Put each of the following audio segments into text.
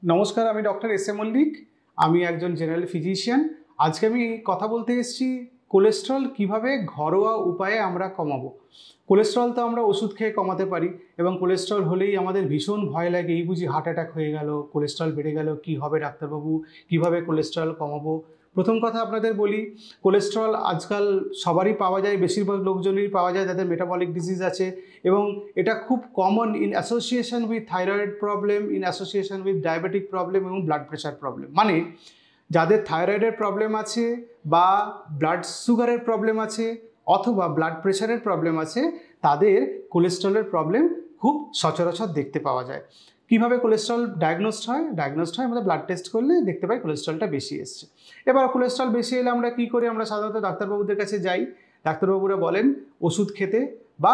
नमस्कार आमी doctor S A Mallik आमी एकजन जेनारेल फिजिशियान। आज के आमी कथा बोलते एसेछि कोलेस्ट्रल किभाबे घरोया उपाये आमरा कमाबो। कोलेस्ट्रल तो आमरा ओषुध खेये कमाते पारी एबं कोलेस्ट्रल होलेई आमादेर भीषण भय लागे, एई बुझि हार्ट अटैक हये गेल, कोलेस्ट्रल बेड़े गेल, कि होबे डाक्तारबाबू, किभाबे कोलेस्ट्रल कमाबो। प्रथम कथा आपनादेर बोली, कोलेस्ट्रल आजकल सबारই पाওয়া যায়, बेशिरभाग लोकजनेরই पाওয়া যায় যাদের मेटाबलिक डिजिज আছে এবং এটা খুব common in association with thyroid problem, in association with diabetic problem এবং ব্লাড প্রেশার প্রবলেম। মানে যাদের থাইরয়েডের প্রবলেম আছে বা ব্লাড সুগারের প্রবলেম আছে অথবা ব্লাড প্রেশারের প্রবলেম আছে তাদের কোলেস্ট্রলের প্রবলেম খুব সচরাচর দেখতে পাওয়া যায়। কিভাবে কোলেস্ট্রল ডায়াগনোসড হয়? আমরা ব্লাড টেস্ট করলে দেখতে পাই কোলেস্ট্রলটা বেশি এসছে। এবার কোলেস্ট্রল বেশি এলে আমরা কী করি? আমরা সাধারণত ডাক্তারবাবুদের কাছে যাই, ডাক্তারবাবুরা বলেন ওষুধ খেতে বা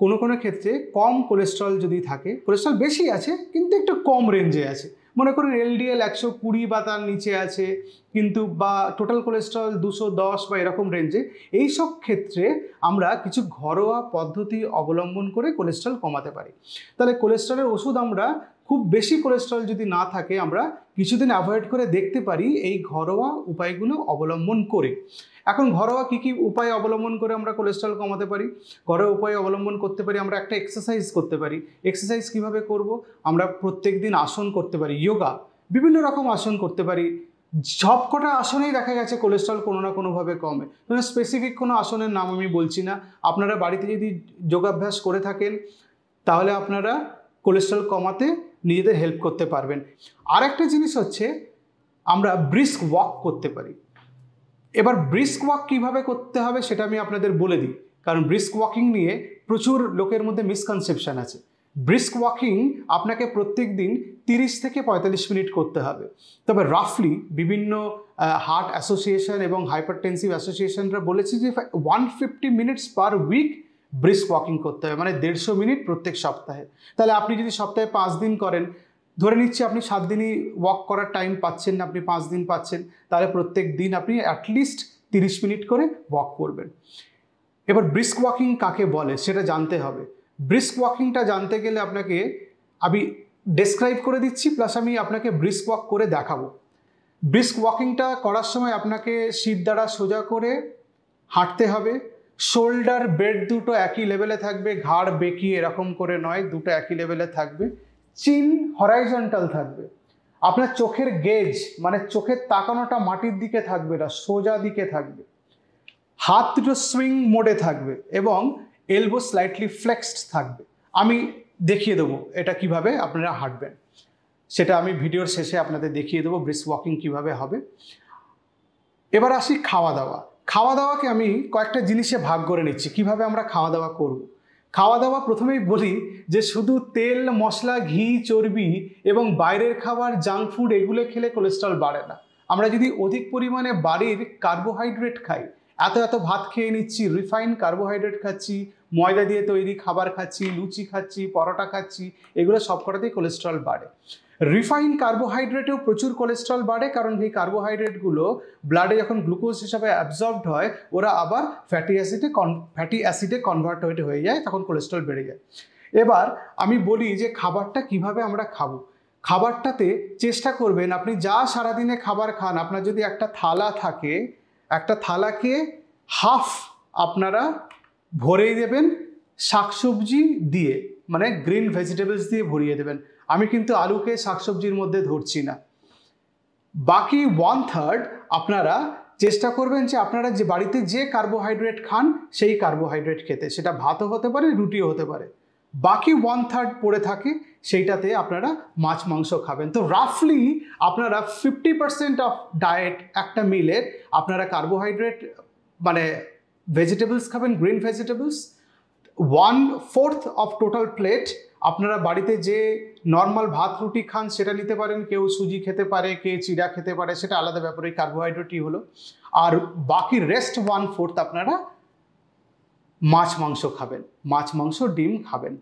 কোনো কোনো ক্ষেত্রে কম কোলেস্ট্রল যদি থাকে, কোলেস্ট্রল বেশি আছে কিন্তু একটু কম রেঞ্জে আছে, মনে করুন এলডিএল 120 বা তার নিচে আছে কিন্তু বা টোটাল কোলেস্ট্রল 210 বা এরকম রেঞ্জে, এই সব ক্ষেত্রে আমরা কিছু ঘরোয়া পদ্ধতি অবলম্বন করে কোলেস্ট্রল কমাতে পারি। তাহলে কোলেস্ট্রলের ওষুধ আমরা খুব বেশি কোলেস্ট্রল যদি না থাকে আমরা কিছুদিন অ্যাভয়েড করে দেখতে পারি এই ঘরোয়া উপায়গুলো অবলম্বন করে। এখন ঘরোয়া কী কী উপায় অবলম্বন করে আমরা কোলেস্ট্রল কমাতে পারি? ঘরোয়া উপায় অবলম্বন করতে পারি, আমরা একটা এক্সারসাইজ করতে পারি। এক্সারসাইজ কীভাবে করব? আমরা প্রত্যেক দিন আসন করতে পারি, যোগা, বিভিন্ন রকম আসন করতে পারি। সবকটা আসনেই দেখা গেছে কোলেস্ট্রল কোনো না কোনোভাবে কমে। স্পেসিফিক কোনো আসনের নাম আমি বলছি না, আপনারা বাড়িতে যদি যোগাভ্যাস করে থাকেন তাহলে আপনারা কোলেস্ট্রল কমাতে নিজেদের হেল্প করতে পারবেন। আর একটা জিনিস হচ্ছে আমরা ব্রিস্ক ওয়াক করতে পারি। এবার ব্রিস্ক ওয়াক কীভাবে করতে হবে সেটা আমি আপনাদের বলে দিই, কারণ ব্রিস্ক ওয়াকিং নিয়ে প্রচুর লোকের মধ্যে মিসকনসেপশন আছে। ব্রিস্ক ওয়াকিং আপনাকে প্রত্যেক দিন 30 থেকে 45 মিনিট করতে হবে। তবে রাফলি বিভিন্ন হার্ট অ্যাসোসিয়েশন এবং হাইপারটেনসিভ অ্যাসোসিয়েশনরা বলেছে যে 150 minutes per week brisk walking করতে হবে, মানে 150 মিনিট প্রত্যেক সপ্তাহে। তাহলে আপনি যদি সপ্তাহে 5 দিন করেন, ধরে নিচ্ছি আপনি 7 দিনই ওয়াক করার টাইম পাচ্ছেন না, আপনি 5 দিন পাচ্ছেন, তাহলে প্রত্যেক দিন আপনি অ্যাটলিস্ট 30 মিনিট করে ওয়াক করবেন। এবার ব্রিস্ক ওয়াকিং কাকে বলে সেটা জানতে হবে। ব্রিস্ক ওয়াকিংটা জানতে গেলে আপনাকে আমি ডেসক্রাইব করে দিচ্ছি, প্লাস আমি আপনাকে ব্রিস্ক ওয়াক করে দেখাবো। ব্রিস্ক ওয়াকিংটা করার সময় আপনাকে সিট দ্বারা সোজা করে হাঁটতে হবে। শোল্ডার বেড দুটো একই লেভেলে থাকবে, ঘাড় বেঁকিয়ে এরকম করে নয়, দুটো একই লেভেলে থাকবে। চিন হরাইজন্টাল থাকবে। আপনার চোখের গেজ মানে চোখের তাকানোটা মাটির দিকে থাকবে না, সোজা দিকে থাকবে। হাত দুটো সুইং মোডে থাকবে এবং এলবো স্লাইটলি ফ্লেক্সড থাকবে। আমি দেখিয়ে দেবো এটা কিভাবে আপনারা হাঁটবেন, সেটা আমি ভিডিওর শেষে আপনাদের দেখিয়ে দেবো ব্রিস্ক ওয়াকিং কিভাবে হবে। এবার আসি খাওয়া দাওয়া। খাওয়া দাওয়াকে আমি কয়েকটা জিনিসে ভাগ করে নিচ্ছি কিভাবে আমরা খাওয়া দাওয়া করব। খাওয়া দাওয়া প্রথমেই বলি যে শুধু তেল মশলা ঘি চর্বি এবং বাইরের খাবার জাঙ্ক ফুড এগুলো খেলে কোলেস্ট্রল বাড়ে না। আমরা যদি অধিক পরিমাণে বাড়ির কার্বোহাইড্রেট খাই, এত ভাত খেয়ে নিচ্ছি, রিফাইন কার্বোহাইড্রেট খাচ্ছি, ময়দা দিয়ে তৈরি খাবার খাচ্ছি, লুচি খাচ্ছি, পরোটা খাচ্ছি, এগুলো সবকটাতেই কোলেস্ট্রল বাড়ে। রিফাইন কার্বোহাইড্রেটেও প্রচুর কোলেস্ট্রল বাড়ে, কারণ এই কার্বোহাইড্রেটগুলো ব্লাডে যখন গ্লুকোজ হিসাবে অ্যাবজর্বড হয় ওরা আবার ফ্যাটি অ্যাসিডে কনভার্ট হয়ে যায়, তখন কোলেস্ট্রল বেড়ে যায়। এবার আমি বলি যে খাবারটা কিভাবে আমরা খাবো। খাবারটাতে চেষ্টা করবেন আপনি যা সারাদিনে খাবার খান, আপনার যদি একটা থালা থাকে, একটা থালাকে হাফ আপনারা ভরিয়ে দেবেন শাকসবজি দিয়ে, মানে গ্রিন ভেজিটেবলস দিয়ে ভরিয়ে দেবেন। আমি কিন্তু আলুকে শাকসবজির মধ্যে ধরছি না। বাকি 1/3 আপনারা চেষ্টা করবেন যে আপনারা যে বাড়িতে যে কার্বোহাইড্রেট খান সেই কার্বোহাইড্রেট খেতে, সেটা ভাতও হতে পারে, রুটিও হতে পারে। বাকি 1/3 পড়ে থাকে সেইটাতে আপনারা মাছ মাংস খাবেন। তো রাফলি আপনারা 50% অফ ডায়েট একটা মিলের আপনারা কার্বোহাইড্রেট মানে ভেজিটেবলস খাবেন, green vegetables. 1/4 of total plate আপনারা বাড়িতে যে নর্মাল ভাত রুটি খান সেটা নিতে পারেন, কেউ সুজি খেতে পারে, কেউ চিড়া খেতে পারে, সেটা আলাদা ব্যাপার, ওই কার্বোহাইড্রেটই হলো। আর বাকি রেস্ট 1/4 আপনারা মাছ মাংস খাবেন, মাছ মাংস ডিম খাবেন।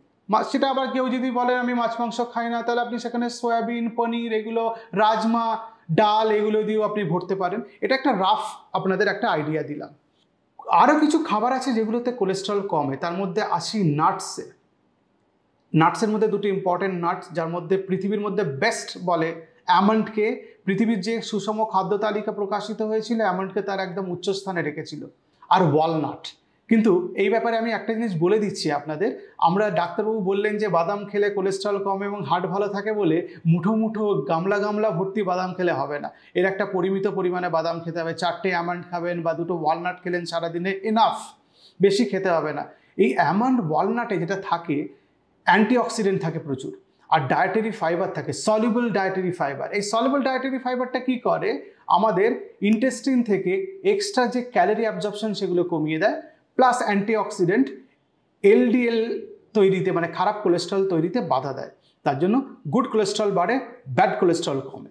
সেটা আবার কেউ যদি বলে আমি মাছ মাংস খাই না, তাহলে আপনি সেখানে সয়াবিন, পনির, এগুলো রাজমা, ডাল এগুলো দিয়েও আপনি ভরতে পারেন। এটা একটা রাফ আপনাদের একটা আইডিয়া দিলাম। আরও কিছু খাবার আছে যেগুলোতে কোলেস্ট্রল কমে, তার মধ্যে আসি নাটসে। নাটসের মধ্যে দুটো ইম্পর্টেন্ট নাটস যার মধ্যে পৃথিবীর মধ্যে বেস্ট বলে অ্যামন্ডকে পৃথিবীর যে সুষম খাদ্য তালিকা প্রকাশিত হয়েছিল, অ্যামন্ডকে তার একদম উচ্চস্থানে রেখেছিল। আর ওয়ালনাট। কিন্তু এই ব্যাপারে আমি একটা জিনিস বলে দিচ্ছি আপনাদের, আমরা ডাক্তারবাবু বললেন যে বাদাম খেলে কোলেস্ট্রল কমে এবং হার্ট ভালো থাকে বলে মুঠো মুঠো গামলা গামলা ভর্তি বাদাম খেলে হবে না। এর একটা পরিমিত পরিমাণে বাদাম খেতে হবে। 4টে অ্যামন্ড খাবেন বা 2টো ওয়ালনাট খেলেন সারাদিনে, এনাফ, বেশি খেতে হবে না। এই অ্যামন্ড ওয়ালনাটে যেটা থাকে, অ্যান্টিঅক্সিডেন্ট থাকে প্রচুর, আর ডায়েটারি ফাইবার থাকে, সলিউবল ডায়েটারি ফাইবার। এই সলিউবল ডায়েটারি ফাইবারটা কি করে, আমাদের ইন্টেস্টিন থেকে এক্সট্রা যে ক্যালোরি অ্যাবজর্পশন সেগুলো কমিয়ে দেয়, প্লাস অ্যান্টিঅক্সিডেন্ট এলডিএল তৈরিতে, মানে খারাপ কোলেস্ট্রল তৈরিতে বাধা দেয়। তার জন্য গুড কোলেস্ট্রল বাড়ে, ব্যাড কোলেস্ট্রল কমে।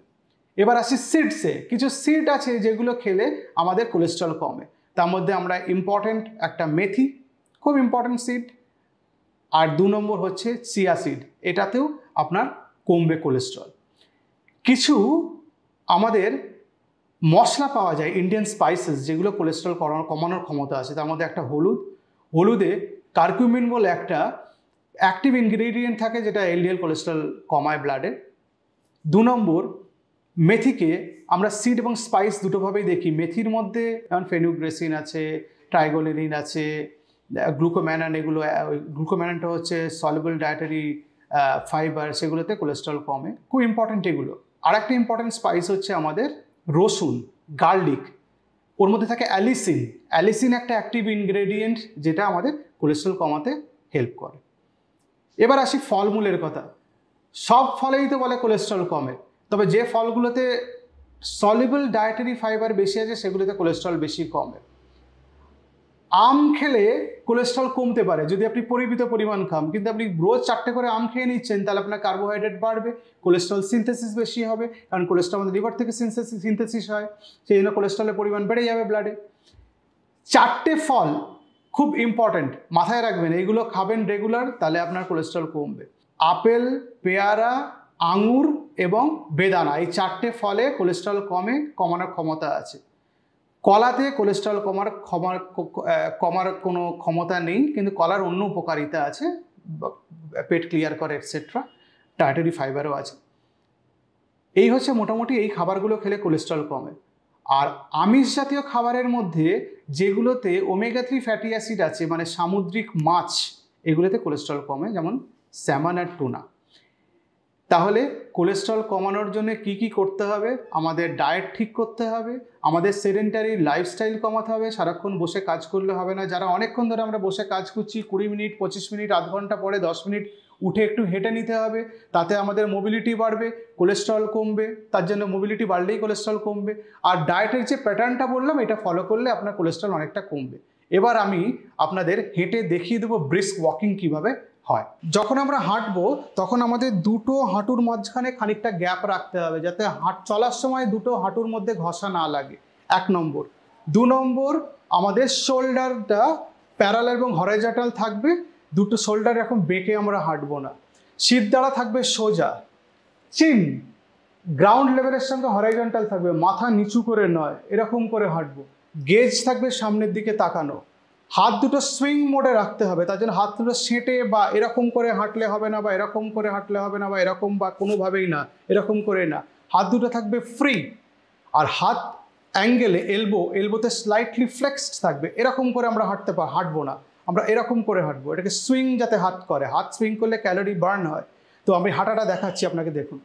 এবার আসি সিডসে। কিছু সিড আছে যেগুলো খেলে আমাদের কোলেস্ট্রল কমে। তার মধ্যে আমরা ইম্পর্টেন্ট একটা মেথি, খুব ইম্পর্টেন্ট সিড, আর 2 নম্বর হচ্ছে চিয়া সিড, এটাতেও আপনার কমবে কোলেস্ট্রল। কিছু আমাদের মশলা পাওয়া যায়, ইন্ডিয়ান স্পাইসেস, যেগুলো কোলেস্ট্রল কমানোর ক্ষমতা আছে। তার মধ্যে একটা হলুদে কার্কুমিন বলে একটা অ্যাক্টিভ ইনগ্রেডিয়েন্ট থাকে যেটা এলডিএল কোলেস্ট্রল কমায় ব্লাডে। 2 নম্বর, মেথিকে আমরা সিড এবং স্পাইস দুটোভাবেই দেখি। মেথির মধ্যে যেমন ফেনুগ্রেসিন আছে, ট্রাইগোলেরিন আছে, গ্লুকোম্যানন, এগুলো, গ্লুকোম্যাননটা হচ্ছে সলিউবল ডায়েটারি ফাইবার, সেগুলোতে কোলেস্ট্রল কমে, খুব ইম্পর্টেন্ট এগুলো। আর একটা ইম্পর্টেন্ট স্পাইস হচ্ছে আমাদের রসুন, গার্লিক, ওর মধ্যে থাকে অ্যালিসিন। অ্যালিসিন একটা অ্যাক্টিভ ইনগ্রেডিয়েন্ট যেটা আমাদের কোলেস্ট্রল কমাতে হেল্প করে। এবার আসি ফলমূলের কথা। সব ফলেই তো বলে কোলেস্ট্রল কমে, তবে যে ফলগুলোতে সলিউবল ডায়েটারি ফাইবার বেশি আছে সেগুলোতে কোলেস্ট্রল বেশি কমে। আম খেলে কোলেস্ট্রল কমতে পারে যদি আপনি পরিমিত পরিমাণ খান, কিন্তু আপনি রোজ 4টে করে আম খেয়ে নিচ্ছেন, তাহলে আপনার কার্বোহাইড্রেট বাড়বে, কোলেস্ট্রল সিনথেসিস বেশি হবে, কারণ কোলেস্ট্রল আমাদের লিভার থেকে সিনথেসিস হয়, সেই জন্য কোলেস্ট্রলের পরিমাণ বেড়ে যাবে ব্লাডে। 4টে ফল খুব ইম্পর্টেন্ট, মাথায় রাখবেন, এইগুলো খাবেন রেগুলার, তাহলে আপনার কোলেস্ট্রল কমবে। আপেল, পেয়ারা, আঙুর এবং বেদানা, এই 4টে ফলে কোলেস্ট্রল কমানোর ক্ষমতা আছে। কলাতে কোলেস্ট্রল কমার কোনো ক্ষমতা নেই, কিন্তু কলার অন্য উপকারিতা আছে, পেট ক্লিয়ার করে এটসেট্রা, ডায়েটারি ফাইবারও আছে। এই হচ্ছে মোটামুটি এই খাবারগুলো খেলে কোলেস্ট্রল কমে। আর আমিষ জাতীয় খাবারের মধ্যে যেগুলোতে ওমেগা 3 ফ্যাটি অ্যাসিড আছে, মানে সামুদ্রিক মাছ, এগুলোতে কোলেস্ট্রল কমে, যেমন স্যামন আর টুনা। তাহলে কোলেস্ট্রল কমানোর জন্য কি কি করতে হবে? আমাদের ডায়েট ঠিক করতে হবে, আমাদের সেডেন্টারি লাইফস্টাইল কমাতে হবে, সারাক্ষণ বসে কাজ করলে হবে না। যারা অনেকক্ষণ ধরে আমরা বসে কাজ করছি, 20 মিনিট, 25 মিনিট, আধ ঘন্টা পরে 10 মিনিট উঠে একটু হেঁটে নিতে হবে, তাতে আমাদের মোবিলিটি বাড়বে, কোলেস্ট্রল কমবে। তার জন্য মোবিলিটি বাড়লেই কোলেস্ট্রল কমবে। আর ডায়েটের যে প্যাটার্নটা বললাম, এটা ফলো করলে আপনার কোলেস্ট্রল অনেকটা কমবে। এবার আমি আপনাদের হেঁটে দেখিয়ে দেবো ব্রিস্ক ওয়াকিং কিভাবে হয়। যখন আমরা হাঁটবো তখন আমাদের 2টো হাঁটুর মাঝখানে খানিকটা গ্যাপ রাখতে হবে, যাতে চলার সময় 2টো হাঁটুর মধ্যে ঘষা না লাগে, 1 নম্বর। 2 নম্বর, আমাদের শোল্ডারটা প্যারালাল এবং হরাইজন্টাল থাকবে, 2টো শোল্ডার এরকম বেঁকে আমরা হাঁটবো না। শিরদাঁড়া থাকবে সোজা, চিন গ্রাউন্ড লেভেলের সঙ্গে হরাইজন্টাল থাকবে, মাথা নিচু করে নয়, এরকম করে হাঁটবো। গেজ থাকবে সামনের দিকে তাকানো। হাত দুটো সুইং মোডে রাখতে হবে, তার জন্য হাত দুটো সেঁটে বা এরকম করে হাঁটলে হবে না, বা এরকম করে হাঁটলে হবে না, বা এরকম বা কোনোভাবেই না, এরকম করে না। হাত দুটো থাকবে ফ্রি, আর হাত অ্যাঙ্গেলে এলবোতে স্লাইটলি ফ্লেক্সড থাকবে। এরকম করে আমরা হাঁটবো না, আমরা এরকম করে হাঁটবো। এটাকে সুইং যাতে হাত করে, হাত সুইং করলে ক্যালোরি বার্ন হয়। তো আমি হাঁটাটা দেখাচ্ছি আপনাকে, দেখুন।